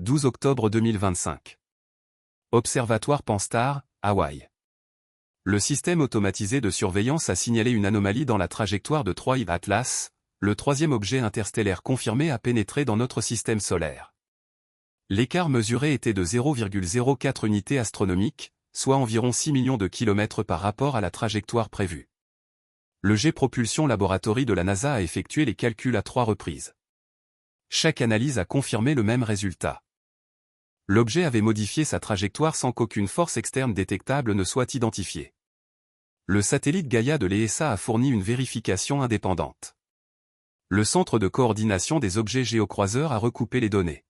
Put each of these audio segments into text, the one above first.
12 octobre 2025. Observatoire Pan-STARRS, Hawaï. Le système automatisé de surveillance a signalé une anomalie dans la trajectoire de Troy Atlas, le troisième objet interstellaire confirmé à pénétrer dans notre système solaire. L'écart mesuré était de 0,04 unités astronomiques, soit environ 6 millions de kilomètres par rapport à la trajectoire prévue. Le Jet Propulsion Laboratory de la NASA a effectué les calculs à 3 reprises. Chaque analyse a confirmé le même résultat. L'objet avait modifié sa trajectoire sans qu'aucune force externe détectable ne soit identifiée. Le satellite Gaia de l'ESA a fourni une vérification indépendante. Le Centre de coordination des objets géocroiseurs a recoupé les données.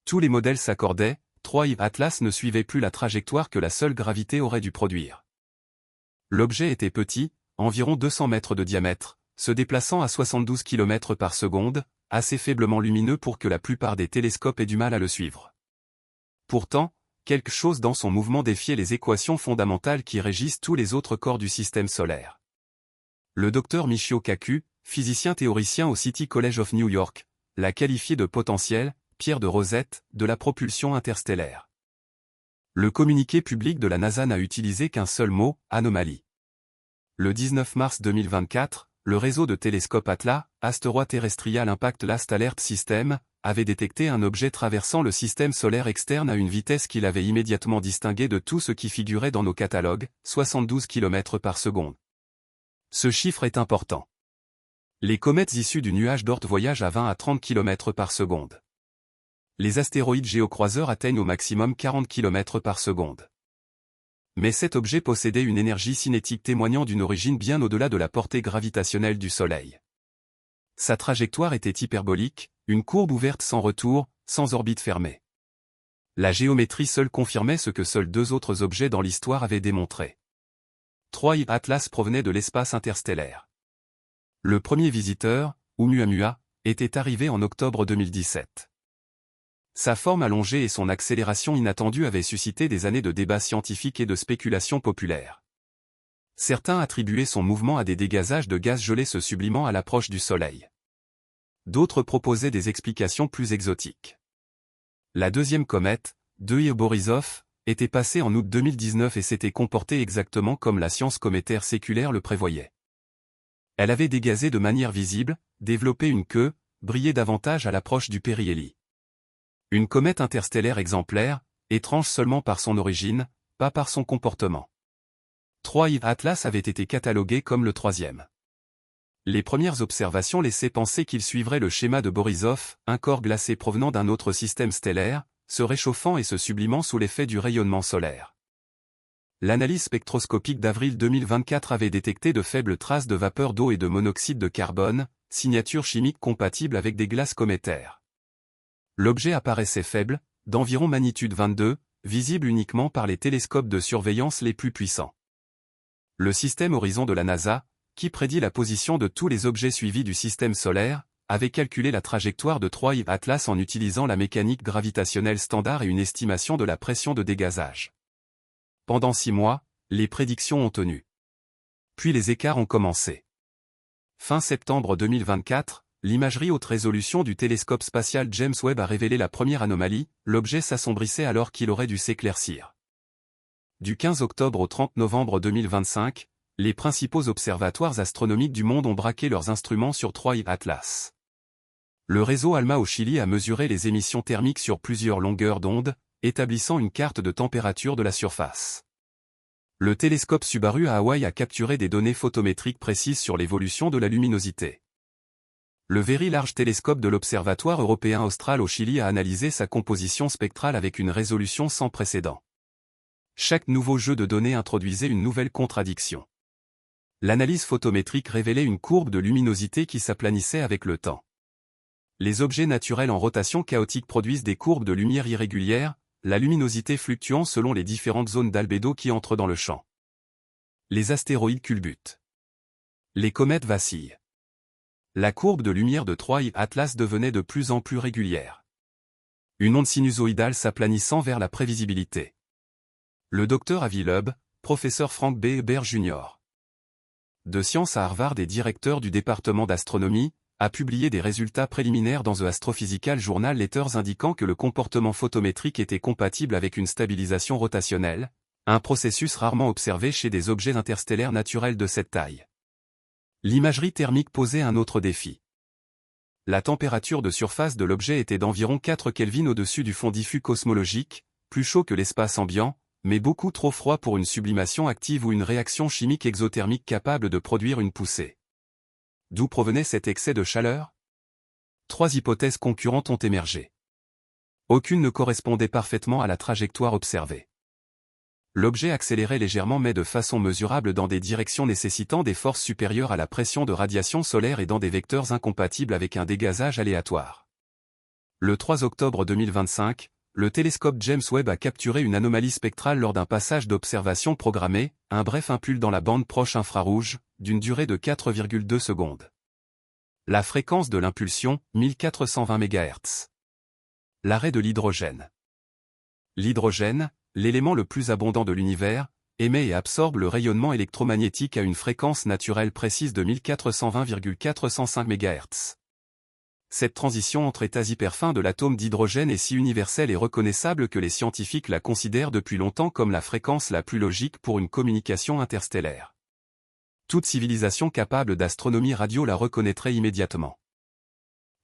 Tous les modèles s'accordaient, Troy Atlas ne suivait plus la trajectoire que la seule gravité aurait dû produire. L'objet était petit, environ 200 mètres de diamètre, se déplaçant à 72 km par seconde, assez faiblement lumineux pour que la plupart des télescopes aient du mal à le suivre. Pourtant, quelque chose dans son mouvement défiait les équations fondamentales qui régissent tous les autres corps du système solaire. Le docteur Michio Kaku, physicien théoricien au City College of New York, l'a qualifié de potentiel, pierre de Rosette, de la propulsion interstellaire. Le communiqué public de la NASA n'a utilisé qu'un seul mot, anomalie. Le 19 mars 2024, le réseau de télescopes ATLAS, Asteroid Terrestrial Impact Last Alert System, avait détecté un objet traversant le système solaire externe à une vitesse qu'il avait immédiatement distinguée de tout ce qui figurait dans nos catalogues, 72 km par seconde. Ce chiffre est important. Les comètes issues du nuage d'Oort voyagent à 20 à 30 km par seconde. Les astéroïdes géocroiseurs atteignent au maximum 40 km par seconde. Mais cet objet possédait une énergie cinétique témoignant d'une origine bien au-delà de la portée gravitationnelle du Soleil. Sa trajectoire était hyperbolique, une courbe ouverte sans retour, sans orbite fermée. La géométrie seule confirmait ce que seuls 2 autres objets dans l'histoire avaient démontré. Troy Atlas provenait de l'espace interstellaire. Le premier visiteur, Oumuamua, était arrivé en octobre 2017. Sa forme allongée et son accélération inattendue avaient suscité des années de débats scientifiques et de spéculations populaires. Certains attribuaient son mouvement à des dégazages de gaz gelé se sublimant à l'approche du Soleil. D'autres proposaient des explications plus exotiques. La deuxième comète, Deuil-Borisov, était passée en août 2019 et s'était comportée exactement comme la science cométaire séculaire le prévoyait. Elle avait dégazé de manière visible, développé une queue, brillé davantage à l'approche du périhélie. Une comète interstellaire exemplaire, étrange seulement par son origine, pas par son comportement. Troy Atlas avait été catalogué comme le troisième. Les premières observations laissaient penser qu'il suivrait le schéma de Borisov, un corps glacé provenant d'un autre système stellaire, se réchauffant et se sublimant sous l'effet du rayonnement solaire. L'analyse spectroscopique d'avril 2024 avait détecté de faibles traces de vapeur d'eau et de monoxyde de carbone, signature chimique compatible avec des glaces cométaires. L'objet apparaissait faible, d'environ magnitude 22, visible uniquement par les télescopes de surveillance les plus puissants. Le système Horizon de la NASA, qui prédit la position de tous les objets suivis du système solaire, avait calculé la trajectoire de Troy Atlas en utilisant la mécanique gravitationnelle standard et une estimation de la pression de dégazage. Pendant 6 mois, les prédictions ont tenu. Puis les écarts ont commencé. Fin septembre 2024, l'imagerie haute résolution du télescope spatial James Webb a révélé la première anomalie, l'objet s'assombrissait alors qu'il aurait dû s'éclaircir. Du 15 octobre au 30 novembre 2025, les principaux observatoires astronomiques du monde ont braqué leurs instruments sur Troy Atlas. Le réseau ALMA au Chili a mesuré les émissions thermiques sur plusieurs longueurs d'onde, établissant une carte de température de la surface. Le télescope Subaru à Hawaï a capturé des données photométriques précises sur l'évolution de la luminosité. Le Very Large Telescope de l'Observatoire européen austral au Chili a analysé sa composition spectrale avec une résolution sans précédent. Chaque nouveau jeu de données introduisait une nouvelle contradiction. L'analyse photométrique révélait une courbe de luminosité qui s'aplanissait avec le temps. Les objets naturels en rotation chaotique produisent des courbes de lumière irrégulières, la luminosité fluctuant selon les différentes zones d'albédo qui entrent dans le champ. Les astéroïdes culbutent. Les comètes vacillent. La courbe de lumière de Troy Atlas devenait de plus en plus régulière. Une onde sinusoïdale s'aplanissant vers la prévisibilité. Le docteur Avi Loeb, professeur Frank B. Hubert Jr. de sciences à Harvard et directeur du département d'astronomie, a publié des résultats préliminaires dans The Astrophysical Journal Letters indiquant que le comportement photométrique était compatible avec une stabilisation rotationnelle, un processus rarement observé chez des objets interstellaires naturels de cette taille. L'imagerie thermique posait un autre défi. La température de surface de l'objet était d'environ 4 Kelvin au-dessus du fond diffus cosmologique, plus chaud que l'espace ambiant, mais beaucoup trop froid pour une sublimation active ou une réaction chimique exothermique capable de produire une poussée. D'où provenait cet excès de chaleur? 3 hypothèses concurrentes ont émergé. Aucune ne correspondait parfaitement à la trajectoire observée. L'objet accélérait légèrement mais de façon mesurable dans des directions nécessitant des forces supérieures à la pression de radiation solaire et dans des vecteurs incompatibles avec un dégazage aléatoire. Le 3 octobre 2025, le télescope James Webb a capturé une anomalie spectrale lors d'un passage d'observation programmé, un bref impulse dans la bande proche infrarouge, d'une durée de 4,2 secondes. La fréquence de l'impulsion, 1420 MHz. L'arrêt de l'hydrogène. L'hydrogène, l'élément le plus abondant de l'univers, émet et absorbe le rayonnement électromagnétique à une fréquence naturelle précise de 1420,405 MHz. Cette transition entre états hyperfins de l'atome d'hydrogène est si universelle et reconnaissable que les scientifiques la considèrent depuis longtemps comme la fréquence la plus logique pour une communication interstellaire. Toute civilisation capable d'astronomie radio la reconnaîtrait immédiatement.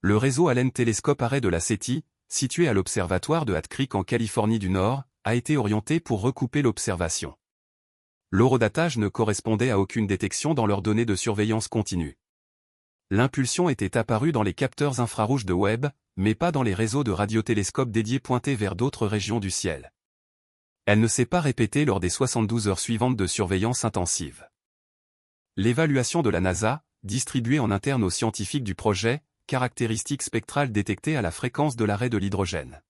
Le réseau Allen Telescope Array de la SETI, situé à l'observatoire de Hat Creek en Californie du Nord, a été orienté pour recouper l'observation. L'horodatage ne correspondait à aucune détection dans leurs données de surveillance continue. L'impulsion était apparue dans les capteurs infrarouges de Webb, mais pas dans les réseaux de radiotélescopes dédiés pointés vers d'autres régions du ciel. Elle ne s'est pas répétée lors des 72 heures suivantes de surveillance intensive. L'évaluation de la NASA, distribuée en interne aux scientifiques du projet, caractéristiques spectrales détectées à la fréquence de l'arrêt de l'hydrogène.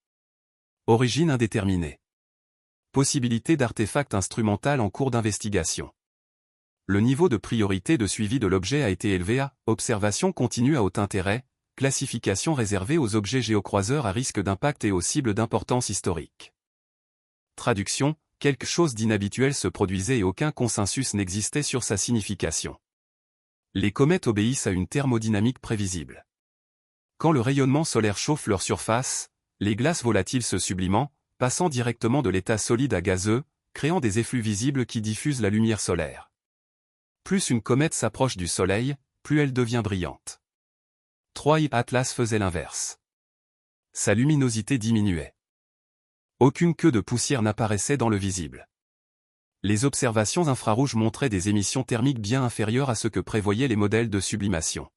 Origine indéterminée. Possibilité d'artefact instrumental en cours d'investigation. Le niveau de priorité de suivi de l'objet a été élevé à « Observation continue à haut intérêt », classification réservée aux objets géocroiseurs à risque d'impact et aux cibles d'importance historique. Traduction, quelque chose d'inhabituel se produisait et aucun consensus n'existait sur sa signification. Les comètes obéissent à une thermodynamique prévisible. Quand le rayonnement solaire chauffe leur surface, les glaces volatiles se sublimant, passant directement de l'état solide à gazeux, créant des effluves visibles qui diffusent la lumière solaire. Plus une comète s'approche du Soleil, plus elle devient brillante. 3 Atlas faisait l'inverse. Sa luminosité diminuait. Aucune queue de poussière n'apparaissait dans le visible. Les observations infrarouges montraient des émissions thermiques bien inférieures à ce que prévoyaient les modèles de sublimation.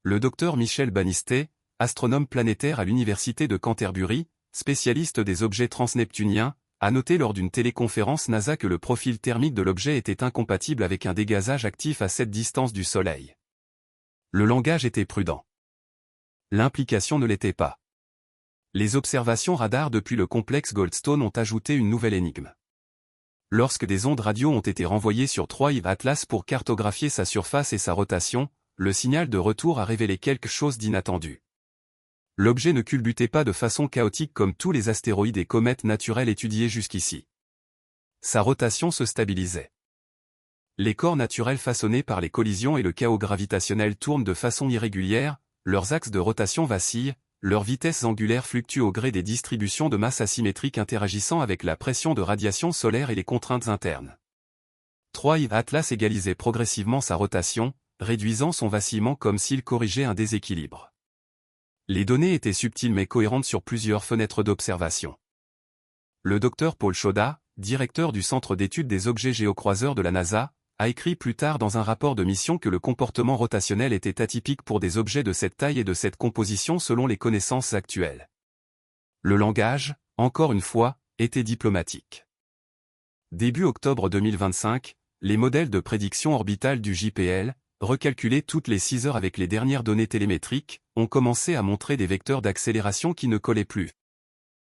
Le docteur Michel Bannister, astronome planétaire à l'université de Canterbury, spécialiste des objets transneptuniens, a noté lors d'une téléconférence NASA que le profil thermique de l'objet était incompatible avec un dégazage actif à cette distance du Soleil. Le langage était prudent. L'implication ne l'était pas. Les observations radar depuis le complexe Goldstone ont ajouté une nouvelle énigme. Lorsque des ondes radio ont été renvoyées sur 3 Atlas pour cartographier sa surface et sa rotation, le signal de retour a révélé quelque chose d'inattendu. L'objet ne culbutait pas de façon chaotique comme tous les astéroïdes et comètes naturels étudiés jusqu'ici. Sa rotation se stabilisait. Les corps naturels façonnés par les collisions et le chaos gravitationnel tournent de façon irrégulière, leurs axes de rotation vacillent, leurs vitesses angulaires fluctuent au gré des distributions de masse asymétriques interagissant avec la pression de radiation solaire et les contraintes internes. 3 Atlas égalisait progressivement sa rotation, réduisant son vacillement comme s'il corrigeait un déséquilibre. Les données étaient subtiles mais cohérentes sur plusieurs fenêtres d'observation. Le Dr Paul Choda, directeur du Centre d'études des objets géocroiseurs de la NASA, a écrit plus tard dans un rapport de mission que le comportement rotationnel était atypique pour des objets de cette taille et de cette composition selon les connaissances actuelles. Le langage, encore une fois, était diplomatique. Début octobre 2025, les modèles de prédiction orbitale du JPL, recalculés toutes les 6 heures avec les dernières données télémétriques, ont commencé à montrer des vecteurs d'accélération qui ne collaient plus.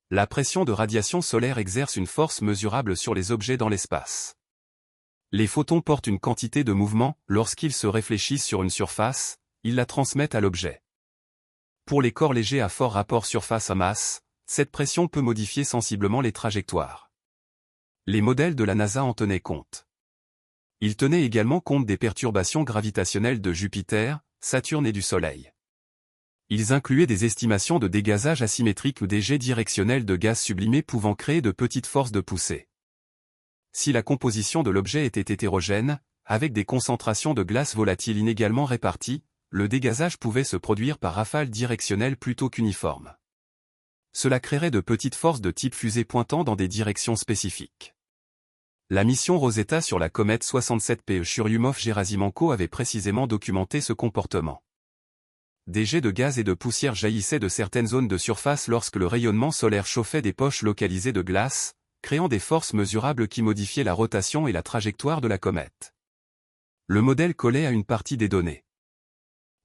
La pression de radiation solaire exerce une force mesurable sur les objets dans l'espace. Les photons portent une quantité de mouvement, lorsqu'ils se réfléchissent sur une surface, ils la transmettent à l'objet. Pour les corps légers à fort rapport surface à masse, cette pression peut modifier sensiblement les trajectoires. Les modèles de la NASA en tenaient compte. Ils tenaient également compte des perturbations gravitationnelles de Jupiter, Saturne et du Soleil. Ils incluaient des estimations de dégazage asymétrique ou des jets directionnels de gaz sublimés pouvant créer de petites forces de poussée. Si la composition de l'objet était hétérogène, avec des concentrations de glace volatiles inégalement réparties, le dégazage pouvait se produire par rafales directionnelles plutôt qu'uniformes. Cela créerait de petites forces de type fusée pointant dans des directions spécifiques. La mission Rosetta sur la comète 67P Churyumov-Gerasimenko avait précisément documenté ce comportement. Des jets de gaz et de poussière jaillissaient de certaines zones de surface lorsque le rayonnement solaire chauffait des poches localisées de glace, créant des forces mesurables qui modifiaient la rotation et la trajectoire de la comète. Le modèle collait à une partie des données.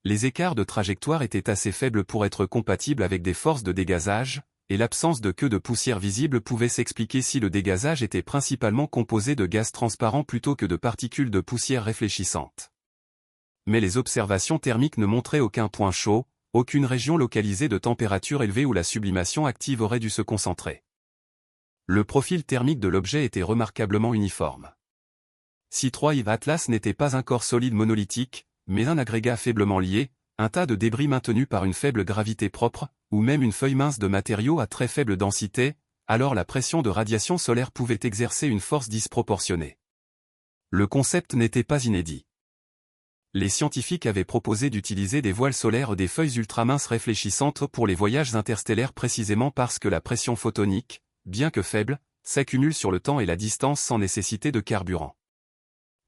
Les écarts de trajectoire étaient assez faibles pour être compatibles avec des forces de dégazage, et l'absence de queue de poussière visible pouvait s'expliquer si le dégazage était principalement composé de gaz transparent plutôt que de particules de poussière réfléchissantes. Mais les observations thermiques ne montraient aucun point chaud, aucune région localisée de température élevée où la sublimation active aurait dû se concentrer. Le profil thermique de l'objet était remarquablement uniforme. Si 3IV Atlas n'était pas un corps solide monolithique, mais un agrégat faiblement lié, un tas de débris maintenu par une faible gravité propre, ou même une feuille mince de matériaux à très faible densité, alors la pression de radiation solaire pouvait exercer une force disproportionnée. Le concept n'était pas inédit. Les scientifiques avaient proposé d'utiliser des voiles solaires ou des feuilles ultraminces réfléchissantes pour les voyages interstellaires précisément parce que la pression photonique, bien que faible, s'accumule sur le temps et la distance sans nécessité de carburant.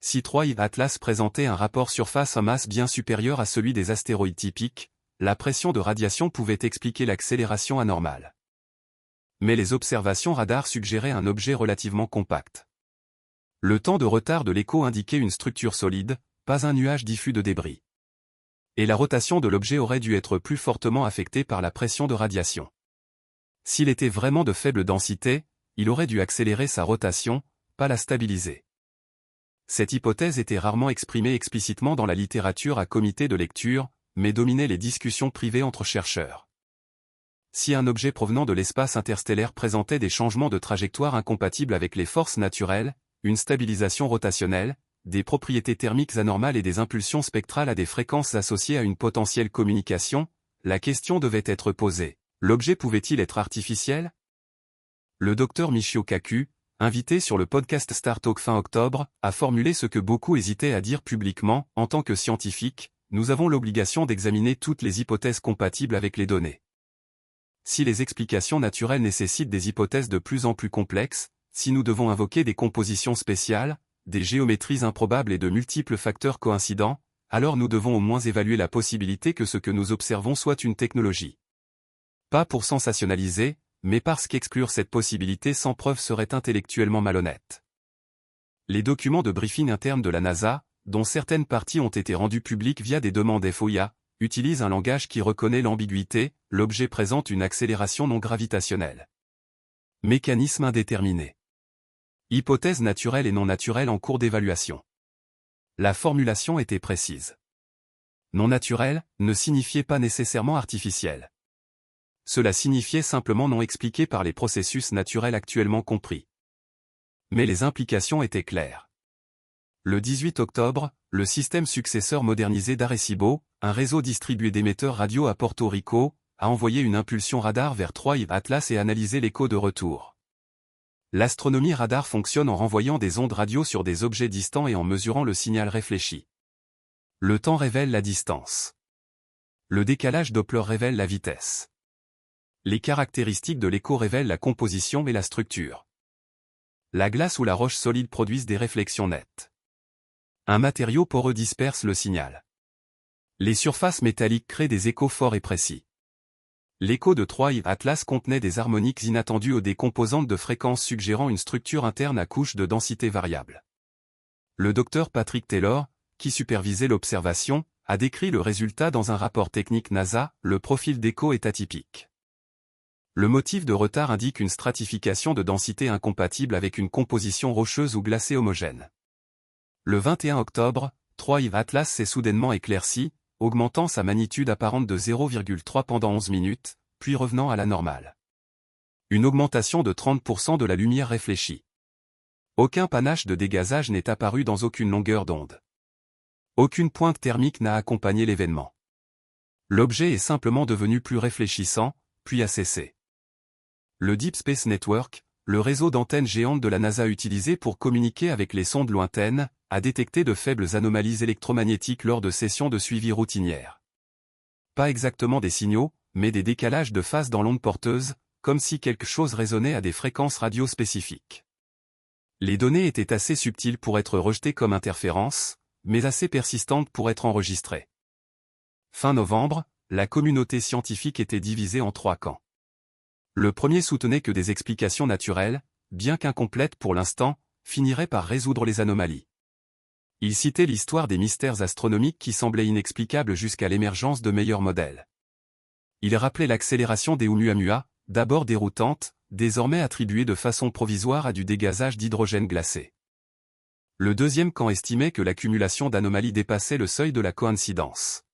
Si 3IV Atlas présentait un rapport surface-masse bien supérieur à celui des astéroïdes typiques, la pression de radiation pouvait expliquer l'accélération anormale. Mais les observations radar suggéraient un objet relativement compact. Le temps de retard de l'écho indiquait une structure solide, pas un nuage diffus de débris. Et la rotation de l'objet aurait dû être plus fortement affectée par la pression de radiation. S'il était vraiment de faible densité, il aurait dû accélérer sa rotation, pas la stabiliser. Cette hypothèse était rarement exprimée explicitement dans la littérature à comité de lecture, mais dominait les discussions privées entre chercheurs. Si un objet provenant de l'espace interstellaire présentait des changements de trajectoire incompatibles avec les forces naturelles, une stabilisation rotationnelle, des propriétés thermiques anormales et des impulsions spectrales à des fréquences associées à une potentielle communication, la question devait être posée. L'objet pouvait-il être artificiel? Le docteur Michio Kaku, invité sur le podcast Star Talk fin octobre, a formulé ce que beaucoup hésitaient à dire publiquement. En tant que scientifiques, nous avons l'obligation d'examiner toutes les hypothèses compatibles avec les données. Si les explications naturelles nécessitent des hypothèses de plus en plus complexes, si nous devons invoquer des compositions spéciales, des géométries improbables et de multiples facteurs coïncidents, alors nous devons au moins évaluer la possibilité que ce que nous observons soit une technologie. Pas pour sensationnaliser, mais parce qu'exclure cette possibilité sans preuve serait intellectuellement malhonnête. Les documents de briefing interne de la NASA, dont certaines parties ont été rendues publiques via des demandes FOIA, utilisent un langage qui reconnaît l'ambiguïté, l'objet présente une accélération non gravitationnelle. Mécanisme indéterminé. Hypothèse naturelle et non naturelle en cours d'évaluation. La formulation était précise. Non naturel ne signifiait pas nécessairement artificiel. Cela signifiait simplement non expliqué par les processus naturels actuellement compris. Mais les implications étaient claires. Le 18 octobre, le système successeur modernisé d'Arecibo, un réseau distribué d'émetteurs radio à Porto Rico, a envoyé une impulsion radar vers 3IV Atlas et analysé l'écho de retour. L'astronomie radar fonctionne en renvoyant des ondes radio sur des objets distants et en mesurant le signal réfléchi. Le temps révèle la distance. Le décalage Doppler révèle la vitesse. Les caractéristiques de l'écho révèlent la composition et la structure. La glace ou la roche solide produisent des réflexions nettes. Un matériau poreux disperse le signal. Les surfaces métalliques créent des échos forts et précis. L'écho de 3IV Atlas contenait des harmoniques inattendues ou des composantes de fréquences suggérant une structure interne à couche de densité variable. Le docteur Patrick Taylor, qui supervisait l'observation, a décrit le résultat dans un rapport technique NASA. Le profil d'écho est atypique. Le motif de retard indique une stratification de densité incompatible avec une composition rocheuse ou glacée homogène. Le 21 octobre, 3IV Atlas s'est soudainement éclairci, augmentant sa magnitude apparente de 0,3 pendant 11 minutes, puis revenant à la normale. Une augmentation de 30% de la lumière réfléchie. Aucun panache de dégazage n'est apparu dans aucune longueur d'onde. Aucune pointe thermique n'a accompagné l'événement. L'objet est simplement devenu plus réfléchissant, puis a cessé. Le Deep Space Network, le réseau d'antennes géantes de la NASA utilisé pour communiquer avec les sondes lointaines, a détecté de faibles anomalies électromagnétiques lors de sessions de suivi routinières. Pas exactement des signaux, mais des décalages de phase dans l'onde porteuse, comme si quelque chose résonnait à des fréquences radio spécifiques. Les données étaient assez subtiles pour être rejetées comme interférences, mais assez persistantes pour être enregistrées. Fin novembre, la communauté scientifique était divisée en 3 camps. Le premier soutenait que des explications naturelles, bien qu'incomplètes pour l'instant, finiraient par résoudre les anomalies. Il citait l'histoire des mystères astronomiques qui semblaient inexplicables jusqu'à l'émergence de meilleurs modèles. Il rappelait l'accélération des Oumuamua, d'abord déroutante, désormais attribuée de façon provisoire à du dégazage d'hydrogène glacé. Le deuxième camp estimait que l'accumulation d'anomalies dépassait le seuil de la coïncidence.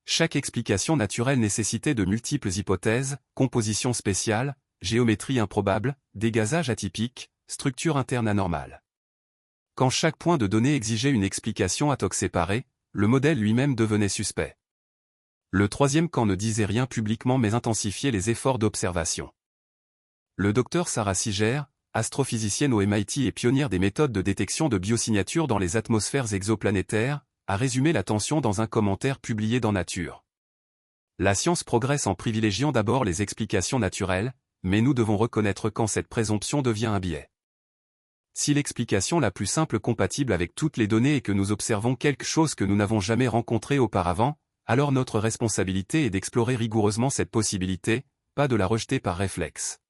Chaque explication naturelle nécessitait de multiples hypothèses, composition spéciale, géométrie improbable, dégazage atypique, structure interne anormale. Quand chaque point de données exigeait une explication à toc séparé, le modèle lui-même devenait suspect. Le troisième camp ne disait rien publiquement mais intensifiait les efforts d'observation. Le docteur Sarah Singer, astrophysicienne au MIT et pionnière des méthodes de détection de biosignatures dans les atmosphères exoplanétaires, a résumé la tension dans un commentaire publié dans Nature. La science progresse en privilégiant d'abord les explications naturelles, mais nous devons reconnaître quand cette présomption devient un biais. Si l'explication la plus simple compatible avec toutes les données est que nous observons quelque chose que nous n'avons jamais rencontré auparavant, alors notre responsabilité est d'explorer rigoureusement cette possibilité, pas de la rejeter par réflexe.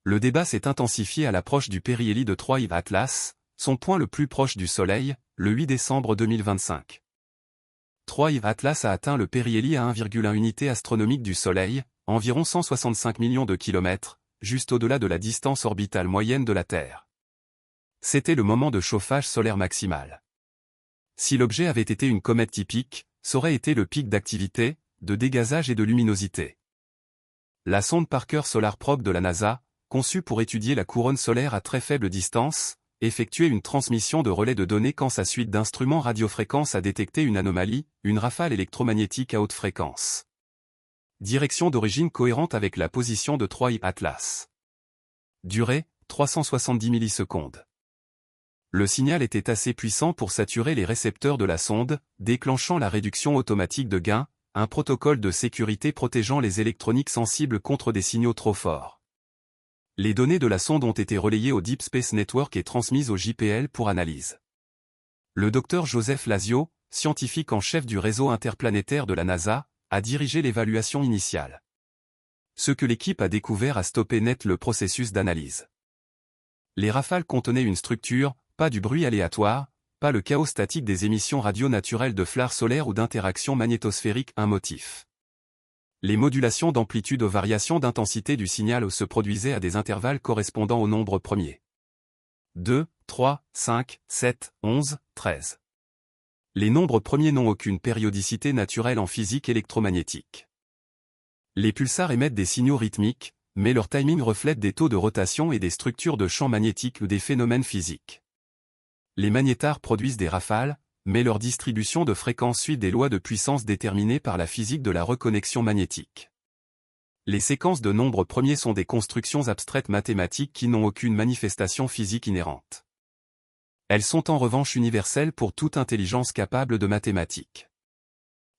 Le débat s'est intensifié à l'approche du périhélie de 3I Atlas, son point le plus proche du Soleil, le 8 décembre 2025. 3I Atlas a atteint le périhélie à 1,1 unité astronomique du Soleil, environ 165 millions de kilomètres, juste au-delà de la distance orbitale moyenne de la Terre. C'était le moment de chauffage solaire maximal. Si l'objet avait été une comète typique, ça aurait été le pic d'activité, de dégazage et de luminosité. La sonde Parker Solar Probe de la NASA, conçue pour étudier la couronne solaire à très faible distance, effectuait une transmission de relais de données quand sa suite d'instruments radiofréquences a détecté une anomalie, une rafale électromagnétique à haute fréquence. Direction d'origine cohérente avec la position de 3I Atlas. Durée, 370 millisecondes. Le signal était assez puissant pour saturer les récepteurs de la sonde, déclenchant la réduction automatique de gain, un protocole de sécurité protégeant les électroniques sensibles contre des signaux trop forts. Les données de la sonde ont été relayées au Deep Space Network et transmises au JPL pour analyse. Le Dr Joseph Lazio, scientifique en chef du réseau interplanétaire de la NASA, a dirigé l'évaluation initiale. Ce que l'équipe a découvert a stoppé net le processus d'analyse. Les rafales contenaient une structure, pas du bruit aléatoire, pas le chaos statique des émissions radio naturelles de flares solaires ou d'interactions magnétosphériques, un motif. Les modulations d'amplitude aux variations d'intensité du signal se produisaient à des intervalles correspondant aux nombres premiers. 2, 3, 5, 7, 11, 13. Les nombres premiers n'ont aucune périodicité naturelle en physique électromagnétique. Les pulsars émettent des signaux rythmiques, mais leur timing reflète des taux de rotation et des structures de champs magnétiques ou des phénomènes physiques. Les magnétars produisent des rafales, mais leur distribution de fréquences suit des lois de puissance déterminées par la physique de la reconnexion magnétique. Les séquences de nombres premiers sont des constructions abstraites mathématiques qui n'ont aucune manifestation physique inhérente. Elles sont en revanche universelles pour toute intelligence capable de mathématiques.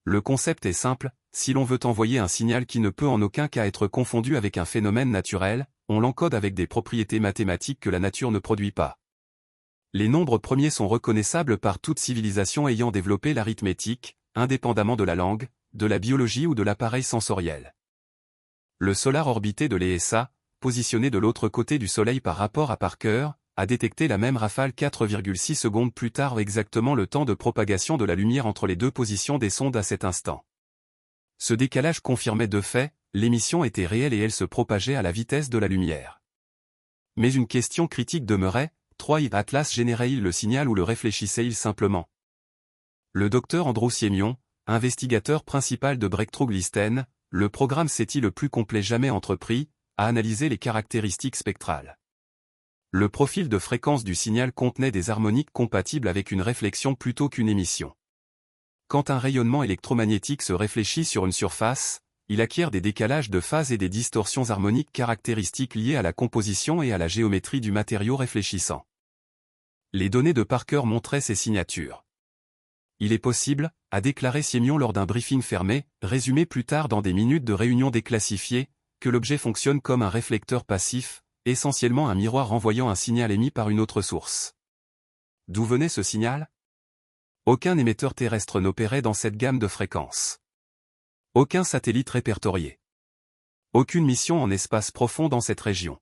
Le concept est simple, si l'on veut envoyer un signal qui ne peut en aucun cas être confondu avec un phénomène naturel, on l'encode avec des propriétés mathématiques que la nature ne produit pas. Les nombres premiers sont reconnaissables par toute civilisation ayant développé l'arithmétique, indépendamment de la langue, de la biologie ou de l'appareil sensoriel. Le Solar Orbiter de l'ESA, positionné de l'autre côté du Soleil par rapport à Parker, a détecté la même rafale 4,6 secondes plus tard, exactement le temps de propagation de la lumière entre les deux positions des sondes à cet instant. Ce décalage confirmait de fait, l'émission était réelle et elle se propageait à la vitesse de la lumière. Mais une question critique demeurait, 3I Atlas générait-il le signal ou le réfléchissait-il simplement? Le docteur Andrew Siemion, investigateur principal de Breakthrough Glisten, le programme SETI le plus complet jamais entrepris, a analysé les caractéristiques spectrales. Le profil de fréquence du signal contenait des harmoniques compatibles avec une réflexion plutôt qu'une émission. quand un rayonnement électromagnétique se réfléchit sur une surface, il acquiert des décalages de phase et des distorsions harmoniques caractéristiques liées à la composition et à la géométrie du matériau réfléchissant. Les données de Parker montraient ces signatures. Il est possible, a déclaré Siemion lors d'un briefing fermé, résumé plus tard dans des minutes de réunion déclassifiées, que l'objet fonctionne comme un réflecteur passif, essentiellement un miroir renvoyant un signal émis par une autre source. D'où venait ce signal? Aucun émetteur terrestre n'opérait dans cette gamme de fréquences. Aucun satellite répertorié. Aucune mission en espace profond dans cette région.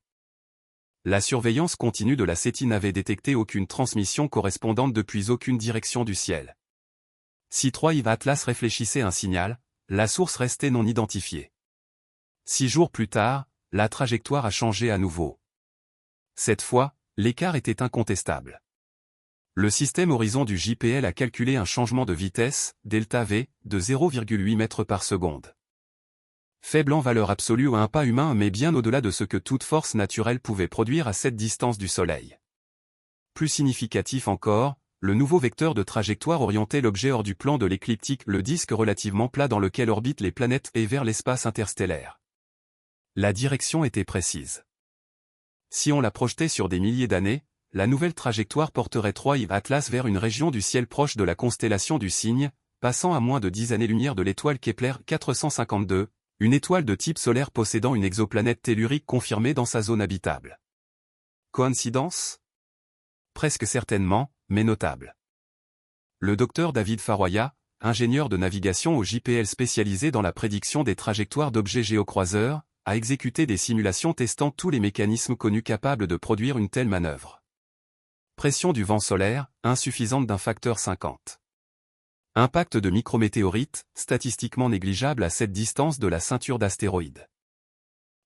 La surveillance continue de la SETI n'avait détecté aucune transmission correspondante depuis aucune direction du ciel. Si 3 IV Atlas réfléchissait un signal, la source restait non identifiée. 6 jours plus tard, la trajectoire a changé à nouveau. Cette fois, l'écart était incontestable. Le système horizon du JPL a calculé un changement de vitesse, ΔV, de 0,8 mètres par seconde. Faible en valeur absolue ou un pas humain mais bien au-delà de ce que toute force naturelle pouvait produire à cette distance du Soleil. Plus significatif encore, le nouveau vecteur de trajectoire orientait l'objet hors du plan de l'écliptique, le disque relativement plat dans lequel orbitent les planètes et vers l'espace interstellaire. La direction était précise. Si on la projetait sur des milliers d'années, la nouvelle trajectoire porterait 3 IV Atlas vers une région du ciel proche de la constellation du Cygne, passant à moins de 10 années-lumière de l'étoile Kepler 452, une étoile de type solaire possédant une exoplanète tellurique confirmée dans sa zone habitable. Coïncidence? Presque certainement, mais notable. Le docteur David Farroya, ingénieur de navigation au JPL spécialisé dans la prédiction des trajectoires d'objets géocroiseurs, a exécuté des simulations testant tous les mécanismes connus capables de produire une telle manœuvre. Pression du vent solaire, insuffisante d'un facteur 50. Impact de micrométéorites, statistiquement négligeable à cette distance de la ceinture d'astéroïdes.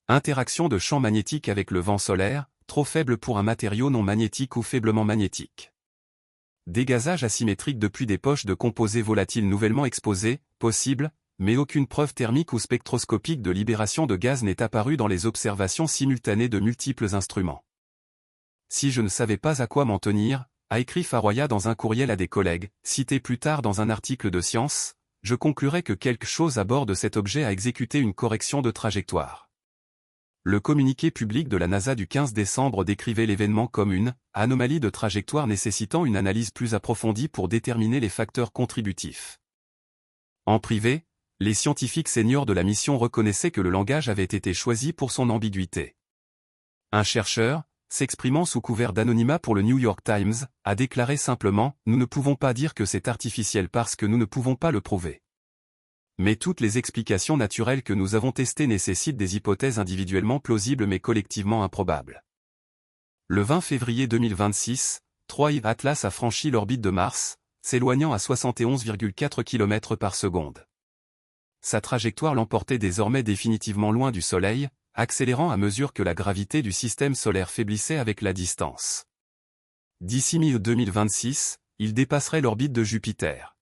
Interaction de champs magnétiques avec le vent solaire, trop faible pour un matériau non magnétique ou faiblement magnétique. Dégazage asymétrique depuis des poches de composés volatiles nouvellement exposés, possible, mais aucune preuve thermique ou spectroscopique de libération de gaz n'est apparue dans les observations simultanées de multiples instruments. Si je ne savais pas à quoi m'en tenir, a écrit Farroya dans un courriel à des collègues, cité plus tard dans un article de Science, je conclurais que quelque chose à bord de cet objet a exécuté une correction de trajectoire. Le communiqué public de la NASA du 15 décembre décrivait l'événement comme une anomalie de trajectoire nécessitant une analyse plus approfondie pour déterminer les facteurs contributifs. En privé, les scientifiques seniors de la mission reconnaissaient que le langage avait été choisi pour son ambiguïté. Un chercheur, s'exprimant sous couvert d'anonymat pour le New York Times, a déclaré simplement « Nous ne pouvons pas dire que c'est artificiel parce que nous ne pouvons pas le prouver. » Mais toutes les explications naturelles que nous avons testées nécessitent des hypothèses individuellement plausibles mais collectivement improbables. Le 20 février 2026, 3 IV Atlas a franchi l'orbite de Mars, s'éloignant à 71,4 km par seconde. Sa trajectoire l'emportait désormais définitivement loin du Soleil, accélérant à mesure que la gravité du système solaire faiblissait avec la distance. D'ici mi-2026, il dépasserait l'orbite de Jupiter.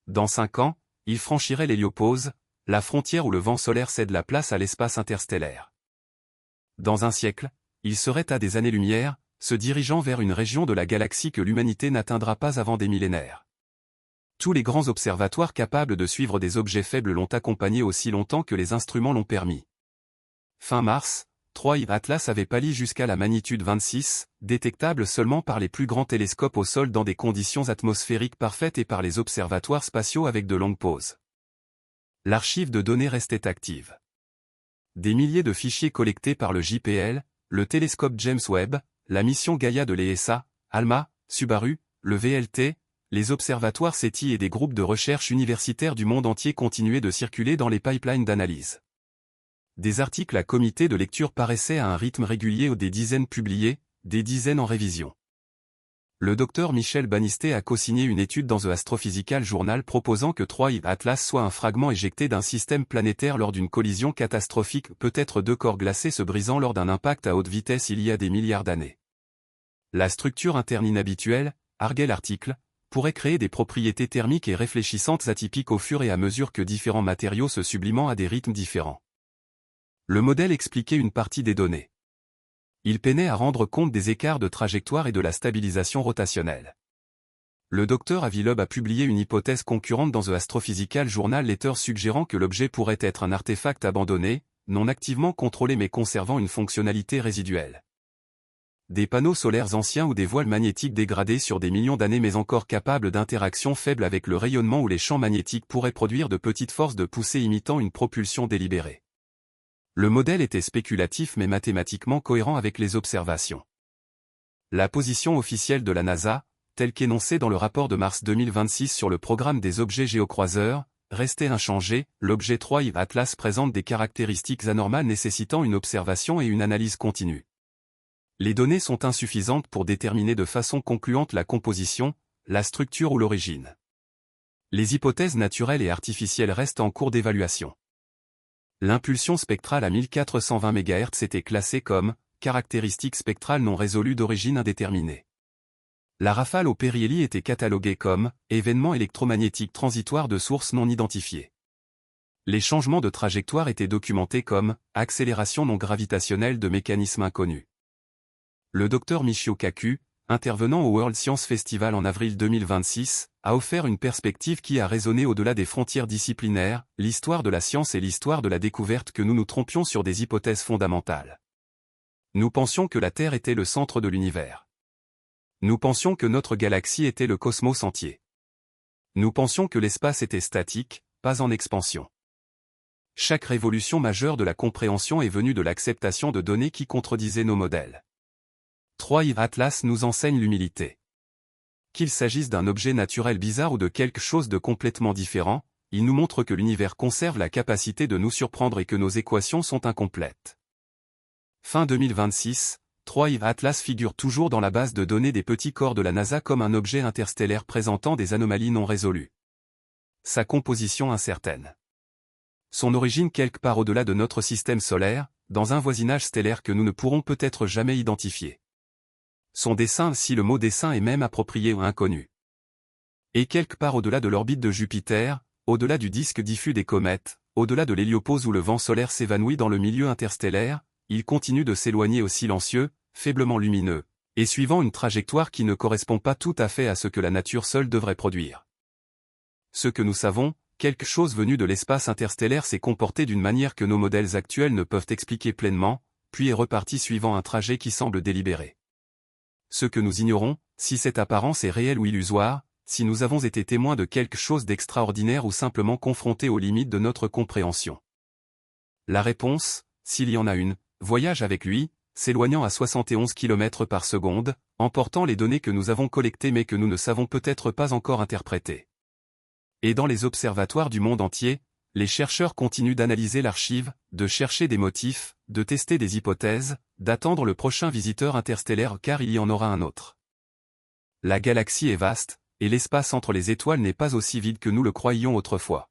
Dans 5 ans, il franchirait l'héliopause, la frontière où le vent solaire cède la place à l'espace interstellaire. Dans un siècle, il serait à des années-lumière, se dirigeant vers une région de la galaxie que l'humanité n'atteindra pas avant des millénaires. Tous les grands observatoires capables de suivre des objets faibles l'ont accompagné aussi longtemps que les instruments l'ont permis. Fin mars, 3 IV Atlas avait pâli jusqu'à la magnitude 26, détectable seulement par les plus grands télescopes au sol dans des conditions atmosphériques parfaites et par les observatoires spatiaux avec de longues pauses. L'archive de données restait active. Des milliers de fichiers collectés par le JPL, le télescope James Webb, la mission Gaia de l'ESA, ALMA, Subaru, le VLT, les observatoires SETI et des groupes de recherche universitaires du monde entier continuaient de circuler dans les pipelines d'analyse. Des articles à comité de lecture paraissaient à un rythme régulier ou des dizaines publiés, des dizaines en révision. Le docteur Michel Bannisté a co-signé une étude dans The Astrophysical Journal proposant que 3 IV Atlas soit un fragment éjecté d'un système planétaire lors d'une collision catastrophique, peut-être 2 corps glacés se brisant lors d'un impact à haute vitesse il y a des milliards d'années. La structure interne inhabituelle, arguait l'article, pourrait créer des propriétés thermiques et réfléchissantes atypiques au fur et à mesure que différents matériaux se sublimant à des rythmes différents. Le modèle expliquait une partie des données. Il peinait à rendre compte des écarts de trajectoire et de la stabilisation rotationnelle. Le docteur Avi Loeb a publié une hypothèse concurrente dans The Astrophysical Journal Letter suggérant que l'objet pourrait être un artefact abandonné, non activement contrôlé mais conservant une fonctionnalité résiduelle. Des panneaux solaires anciens ou des voiles magnétiques dégradées sur des millions d'années mais encore capables d'interactions faibles avec le rayonnement ou les champs magnétiques pourraient produire de petites forces de poussée imitant une propulsion délibérée. Le modèle était spéculatif mais mathématiquement cohérent avec les observations. La position officielle de la NASA, telle qu'énoncée dans le rapport de mars 2026 sur le programme des objets géocroiseurs, restait inchangée. L'objet 3I Atlas présente des caractéristiques anormales nécessitant une observation et une analyse continue. Les données sont insuffisantes pour déterminer de façon concluante la composition, la structure ou l'origine. Les hypothèses naturelles et artificielles restent en cours d'évaluation. L'impulsion spectrale à 1420 MHz était classée comme « caractéristique spectrale non résolue d'origine indéterminée ». La rafale au périhélie était cataloguée comme « événement électromagnétique transitoire de source non identifiée ». Les changements de trajectoire étaient documentés comme « accélération non gravitationnelle de mécanismes inconnus ». Le Dr Michio Kaku, intervenant au World Science Festival en avril 2026, a offert une perspective qui a résonné au-delà des frontières disciplinaires, l'histoire de la science et l'histoire de la découverte que nous nous trompions sur des hypothèses fondamentales. Nous pensions que la Terre était le centre de l'univers. Nous pensions que notre galaxie était le cosmos entier. Nous pensions que l'espace était statique, pas en expansion. Chaque révolution majeure de la compréhension est venue de l'acceptation de données qui contredisaient nos modèles. 3I Atlas nous enseigne l'humilité. Qu'il s'agisse d'un objet naturel bizarre ou de quelque chose de complètement différent, il nous montre que l'univers conserve la capacité de nous surprendre et que nos équations sont incomplètes. Fin 2026, 3I Atlas figure toujours dans la base de données des petits corps de la NASA comme un objet interstellaire présentant des anomalies non résolues. Sa composition incertaine. Son origine quelque part au-delà de notre système solaire, dans un voisinage stellaire que nous ne pourrons peut-être jamais identifier. Son dessin, si le mot dessin est même approprié ou inconnu. Et quelque part au-delà de l'orbite de Jupiter, au-delà du disque diffus des comètes, au-delà de l'héliopause où le vent solaire s'évanouit dans le milieu interstellaire, il continue de s'éloigner au silencieux, faiblement lumineux, et suivant une trajectoire qui ne correspond pas tout à fait à ce que la nature seule devrait produire. Ce que nous savons, quelque chose venu de l'espace interstellaire s'est comporté d'une manière que nos modèles actuels ne peuvent expliquer pleinement, puis est reparti suivant un trajet qui semble délibéré. Ce que nous ignorons, si cette apparence est réelle ou illusoire, si nous avons été témoins de quelque chose d'extraordinaire ou simplement confrontés aux limites de notre compréhension. La réponse, s'il y en a une, voyage avec lui, s'éloignant à 71 km par seconde, emportant les données que nous avons collectées mais que nous ne savons peut-être pas encore interpréter. Et dans les observatoires du monde entier, les chercheurs continuent d'analyser l'archive, de chercher des motifs, de tester des hypothèses, d'attendre le prochain visiteur interstellaire car il y en aura un autre. La galaxie est vaste, et l'espace entre les étoiles n'est pas aussi vide que nous le croyions autrefois.